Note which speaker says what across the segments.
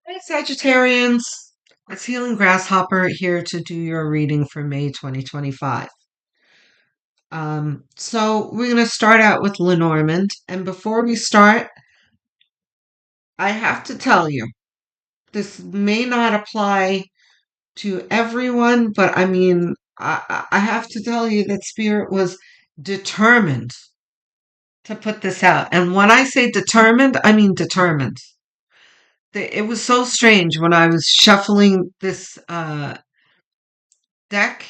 Speaker 1: Hey, Sagittarians. It's Healing Grasshopper here to do your reading for May 2025. So we're going to start out with Lenormand. And before we start, I have to tell you, this may not apply to everyone, but I mean, I have to tell you that Spirit was determined to put this out. And when I say determined, I mean determined. It was so strange when I was shuffling this deck.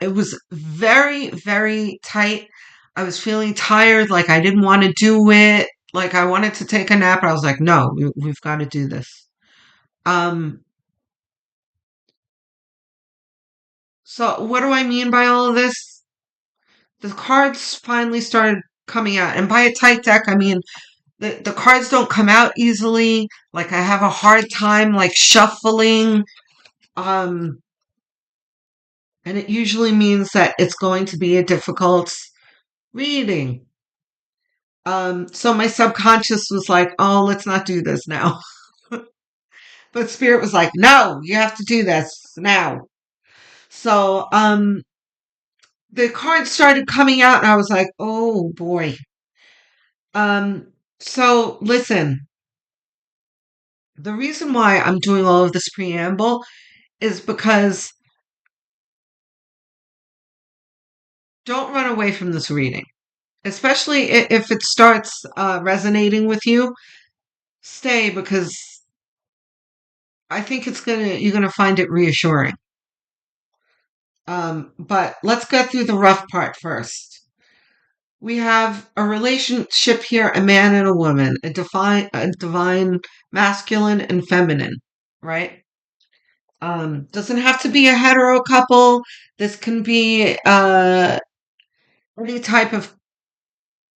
Speaker 1: It was very, very tight. I was feeling tired, like I didn't want to do it. Like I wanted to take a nap. I was like, no, we've got to do this. Um, so what do I mean by all of this? The cards finally started coming out. And by a tight deck, I mean the cards don't come out easily. Like I have a hard time like shuffling. Um, and it usually means that it's going to be a difficult reading. So my subconscious was like, oh, let's not do this now. But Spirit was like, no, you have to do this now. So the cards started coming out and I was like, oh boy. So listen, the reason why I'm doing all of this preamble is because don't run away from this reading, especially if it starts resonating with you. Stay because I think you're gonna find it reassuring. But let's go through the rough part first. We have a relationship here, a man and a woman, a divine masculine and feminine, right? Doesn't have to be a hetero couple. This can be any type of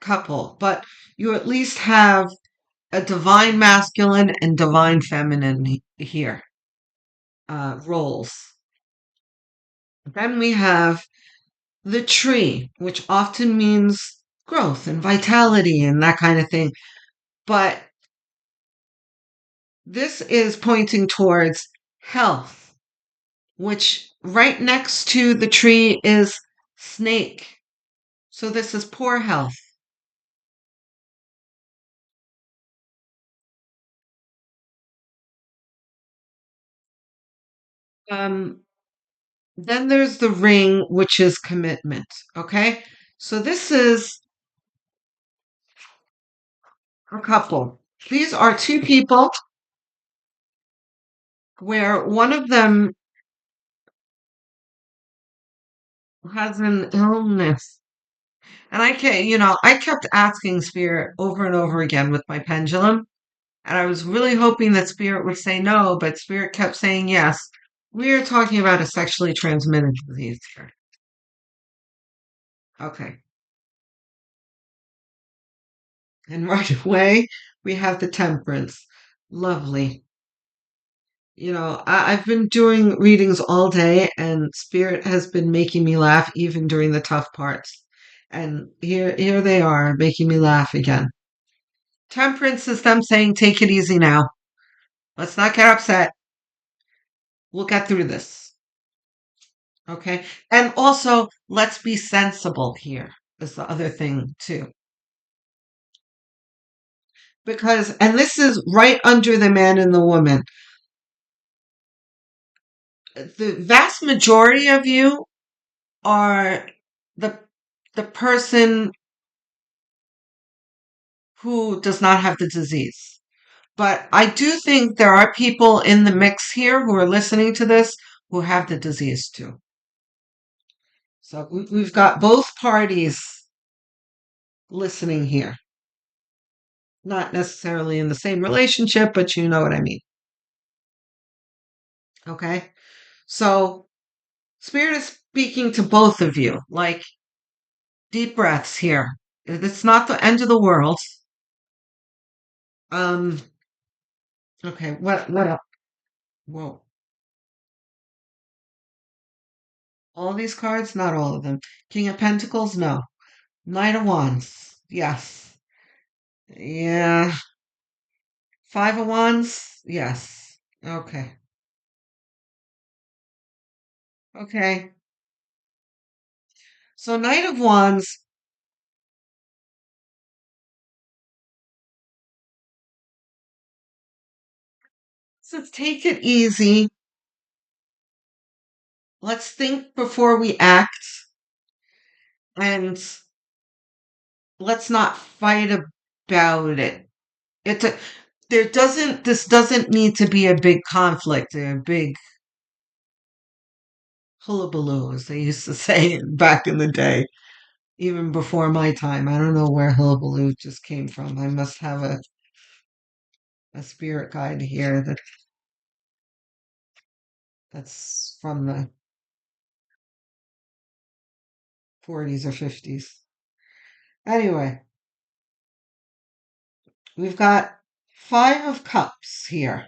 Speaker 1: couple, but you at least have a divine masculine and divine feminine here, roles. Then we have the tree, which often means growth and vitality and that kind of thing. But this is pointing towards health, which right next to the tree is snake. So this is poor health. Um, then there's the ring, which is commitment. Okay. So this is a couple. These are two people where one of them has an illness. And I kept asking Spirit over and over again with my pendulum. And I was really hoping that Spirit would say no, but Spirit kept saying yes. We are talking about a sexually transmitted disease here. Okay. And right away, we have the temperance. Lovely. I've been doing readings all day, and Spirit has been making me laugh even during the tough parts. And here they are, making me laugh again. Temperance is them saying, take it easy now. Let's not get upset. We'll get through this. Okay. And also, let's be sensible here, is the other thing, too. And this is right under the man and the woman. The vast majority of you are the the person who does not have the disease. But I do think there are people in the mix here who are listening to this who have the disease too. So we've got both parties listening here. Not necessarily in the same relationship, but you know what I mean. Okay? So Spirit is speaking to both of you. Like deep breaths here. It's not the end of the world. Um, okay, what else? Whoa. All these cards? Not all of them. King of Pentacles? No. Knight of Wands? Yes. Yeah. Five of Wands? Yes. Okay. Okay. So Knight of Wands, says take it easy. Let's think before we act, and let's not fight about it. It's a, this doesn't need to be a big conflict, a big hullabaloo, as they used to say back in the day, even before my time. I don't know where hullabaloo just came from. I must have a spirit guide here that's from the 40s or 50s. Anyway, we've got Five of Cups here,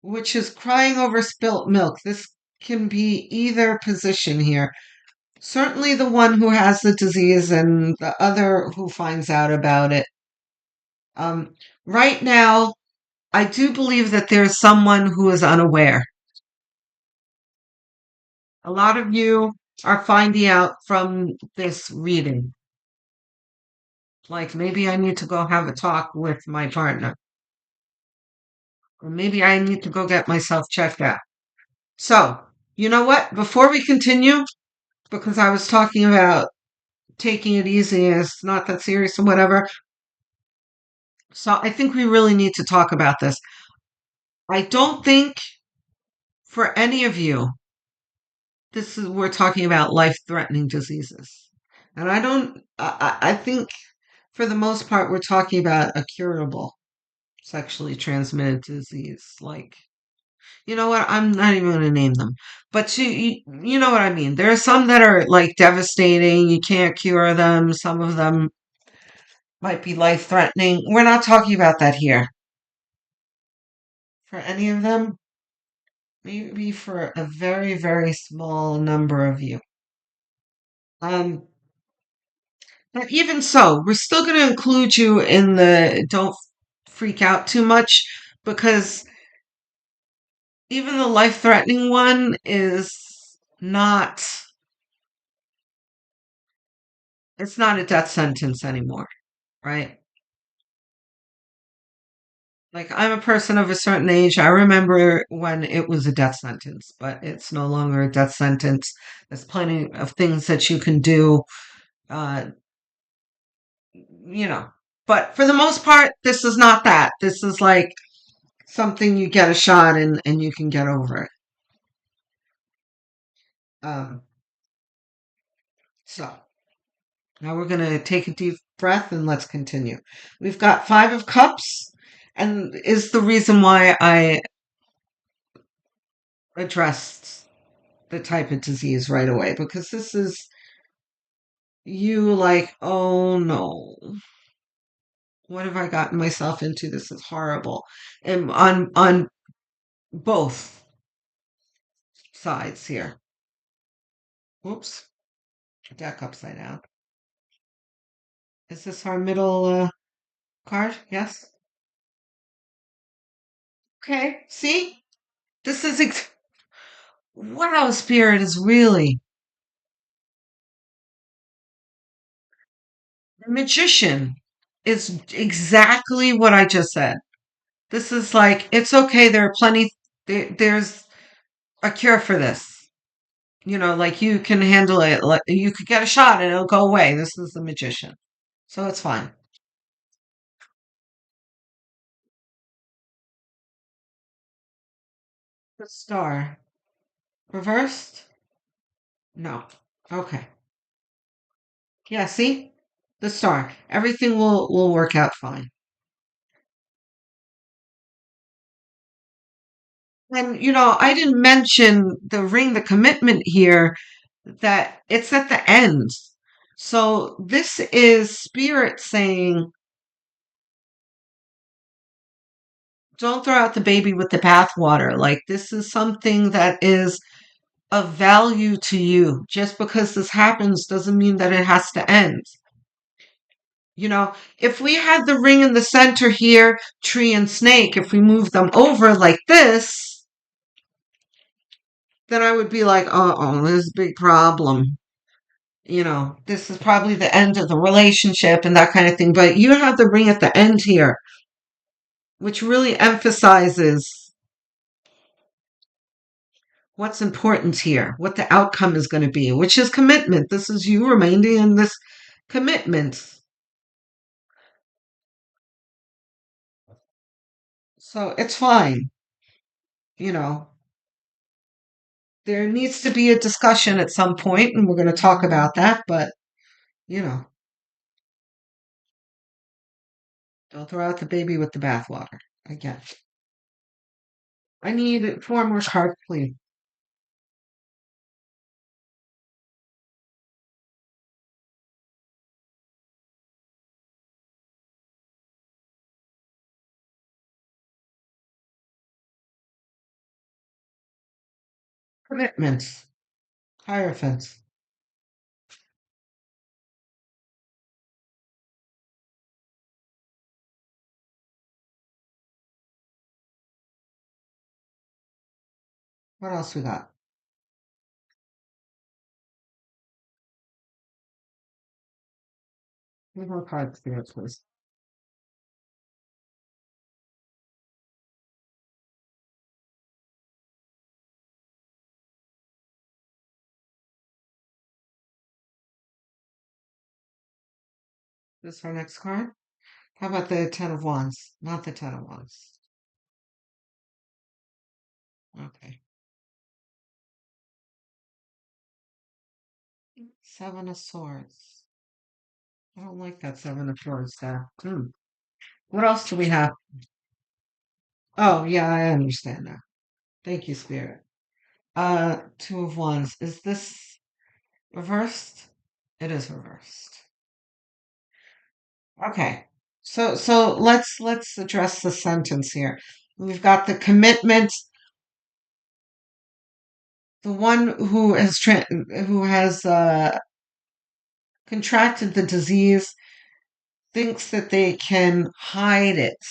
Speaker 1: which is crying over spilt milk. This can be either position here. Certainly the one who has the disease and the other who finds out about it. Um, right now, I do believe that there's someone who is unaware. A lot of you are finding out from this reading. Like maybe I need to go have a talk with my partner, or maybe I need to go get myself checked out. So, you know what? Before we continue, because I was talking about taking it easy, it's not that serious and whatever. So I think we really need to talk about this. I don't think for any of you, this is we're talking about life-threatening diseases. And I think for the most part we're talking about a curable sexually transmitted disease. Like, you know what? I'm not even going to name them. But you know what I mean. There are some that are like devastating. You can't cure them. Some of them might be life-threatening. We're not talking about that here. For any of them, maybe for a very, very small number of you. Um, but even so, we're still going to include you in the don't freak out too much because even the life-threatening one is not, it's not a death sentence anymore, right? Like I'm a person of a certain age. I remember when it was a death sentence, but it's no longer a death sentence. There's plenty of things that you can do, uh, you know. But for the most part, this is not that. This is like something you get a shot and you can get over it. Um, so now we're going to take a deep breath and let's continue. We've got Five of Cups, and is the reason why I addressed the type of disease right away because this is you like, oh no, what have I gotten myself into? This is horrible. And on both sides here. Whoops, deck upside down. Is this our middle card? Yes. Okay. See, this is wow. Spirit is really the magician is exactly what I just said. This is like it's okay. There are plenty. There's a cure for this. You know, like you can handle it. Like you could get a shot and it'll go away. This is the magician, so it's fine. The star reversed. No. Okay. Yeah. See, the star. Everything will work out fine. And you know, I didn't mention the ring, the commitment here. That it's at the end. So this is spirit saying, don't throw out the baby with the bathwater. Like this is something that is of value to you. Just because this happens doesn't mean that it has to end. If we had the ring in the center here, tree and snake, if we move them over like this, then I would be like, oh, this is a big problem. This is probably the end of the relationship and that kind of thing. But you have the ring at the end here, which really emphasizes what's important here, what the outcome is going to be, which is commitment. This is you remaining in this commitment. So it's fine. You know, there needs to be a discussion at some point, and we're going to talk about that, but, you know, don't throw out the baby with the bathwater again. I need four more cards, please. Commitments, hierophants. What else we got? Three more cards here, please. This is our next card. How about the Ten of Wands? Not the Ten of Wands. Okay. Seven of Swords. I don't like that Seven of Swords there. What else do we have? Oh, yeah, I understand now. Thank you, Spirit. Two of Wands. Is this reversed? It is reversed. Okay. So let's address the sentence here. We've got the commitment, the one who has contracted the disease thinks that they can hide it,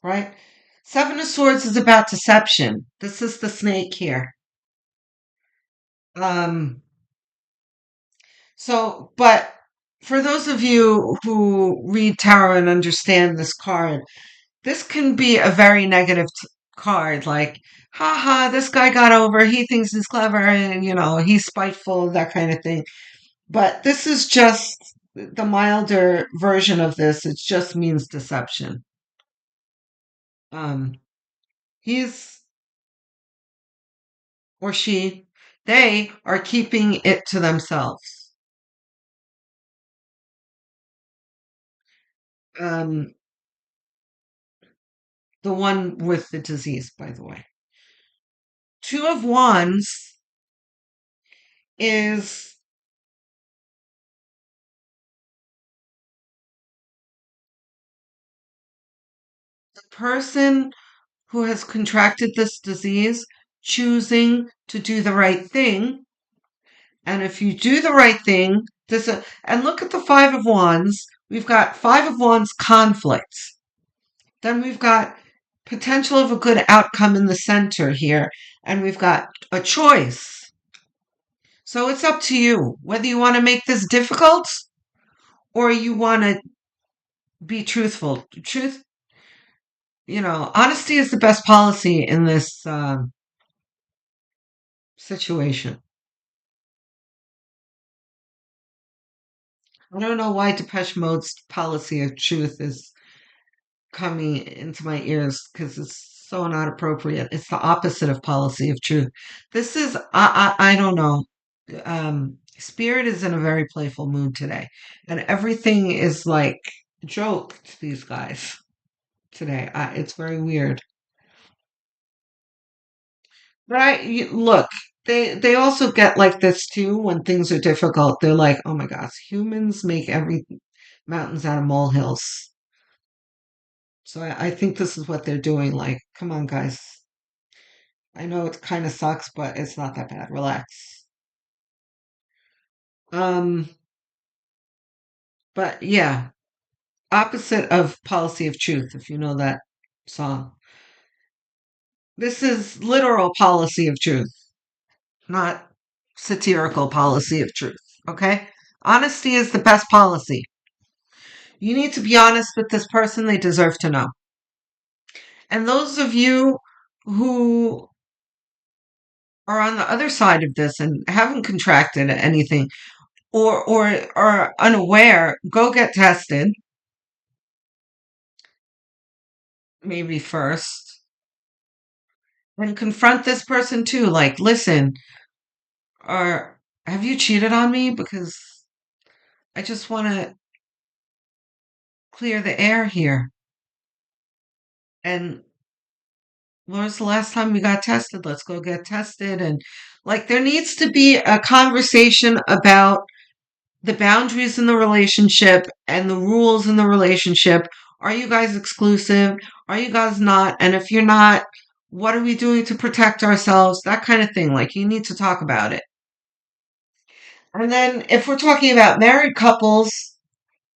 Speaker 1: right? Seven of Swords is about deception. This is the snake here. Um, but for those of you who read tarot and understand this card, this can be a very negative card. Like, haha, this guy got over. He thinks he's clever and, he's spiteful, that kind of thing. But this is just the milder version of this. It just means deception. Um, he's or she, they are keeping it to themselves. Um, the one with the disease, by the way. Two of Wands is the person who has contracted this disease choosing to do the right thing. And if you do the right thing, and look at the Five of Wands. We've got Five of Wands conflict. Then we've got potential of a good outcome in the center here. And we've got a choice. So it's up to you whether you want to make this difficult or you want to be truthful. Truth, honesty is the best policy in this situation. I don't know why Depeche Mode's policy of truth is coming into my ears because it's so not appropriate. It's the opposite of policy of truth. This is, I don't know. Spirit is in a very playful mood today, and everything is like a joke to these guys today. It's very weird. But look, they also get like this too when things are difficult. They're like, oh my gosh, humans make every mountains out of molehills. So I think this is what they're doing. Like, come on, guys. I know it kind of sucks, but it's not that bad. Relax. Um, But yeah, opposite of policy of truth, if you know that song. This is literal policy of truth, not satirical policy of truth. Okay? Honesty is the best policy. You need to be honest with this person, they deserve to know. And those of you who are on the other side of this and haven't contracted anything or are unaware, go get tested, maybe first, and confront this person too. Like, listen, or have you cheated on me? Because I just want to clear the air here. And when was the last time we got tested? Let's go get tested. And like, there needs to be a conversation about the boundaries in the relationship and the rules in the relationship. Are you guys exclusive? Are you guys not? And if you're not, what are we doing to protect ourselves? That kind of thing. Like, you need to talk about it. And then if we're talking about married couples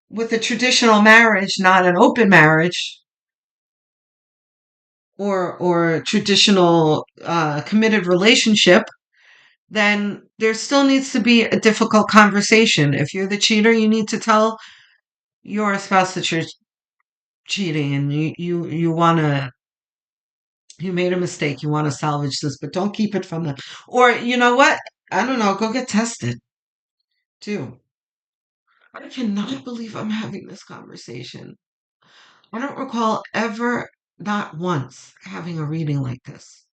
Speaker 1: with a traditional marriage, not an open marriage, or traditional committed relationship, then there still needs to be a difficult conversation. If you're the cheater, you need to tell your spouse that you're cheating and you want to, you made a mistake, you want to salvage this, but don't keep it from them. Or you know what? I don't know, go get tested too. I cannot believe I'm having this conversation. I don't recall ever, not once, having a reading like this.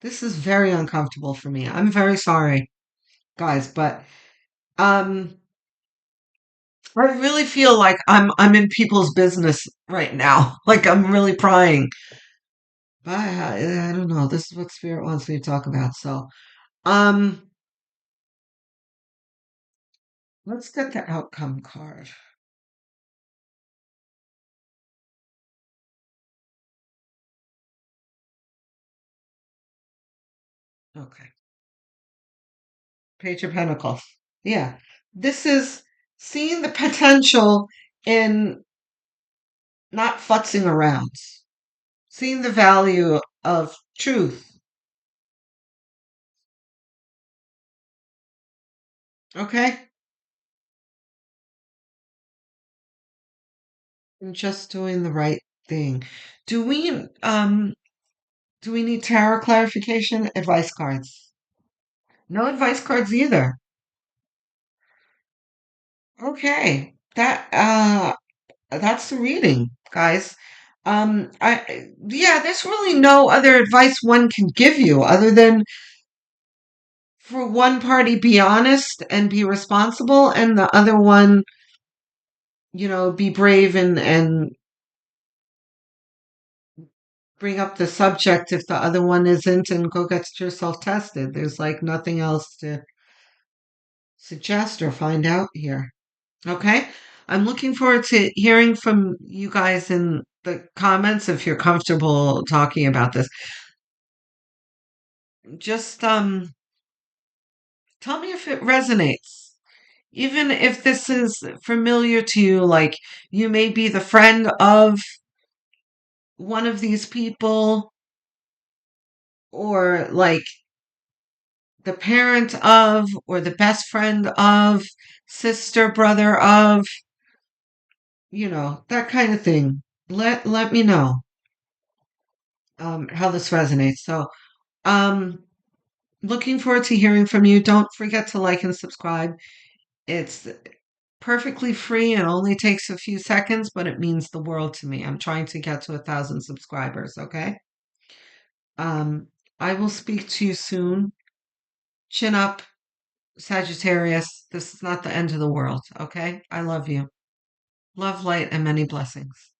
Speaker 1: This is very uncomfortable for me. I'm very sorry, guys, but um I really feel like I'm in people's business right now. Like I'm really prying. But I don't know. This is what spirit wants me to talk about. So, um let's get the outcome card. Okay. Page of Pentacles. Yeah. This is seeing the potential in not futzing around. Seeing the value of truth. Okay? And just doing the right thing. Do we um do we need tarot clarification? Advice cards. No advice cards either. Okay. That's the reading, guys. Yeah, there's really no other advice one can give you other than for one party be honest and be responsible and the other one, be brave and bring up the subject if the other one isn't and go get yourself tested. There's like nothing else to suggest or find out here. Okay? I'm looking forward to hearing from you guys in the comments if you're comfortable talking about this. Just tell me if it resonates. Even if this is familiar to you, like you may be the friend of one of these people, or like the parent of, or the best friend of, sister, brother of, that kind of thing. Let me know how this resonates. So, um, looking forward to hearing from you. Don't forget to like and subscribe. It's perfectly free and only takes a few seconds, but it means the world to me. I'm trying to get to 1,000 subscribers, okay? Um, I will speak to you soon. Chin up, Sagittarius. This is not the end of the world, okay? I love you. Love, light, and many blessings.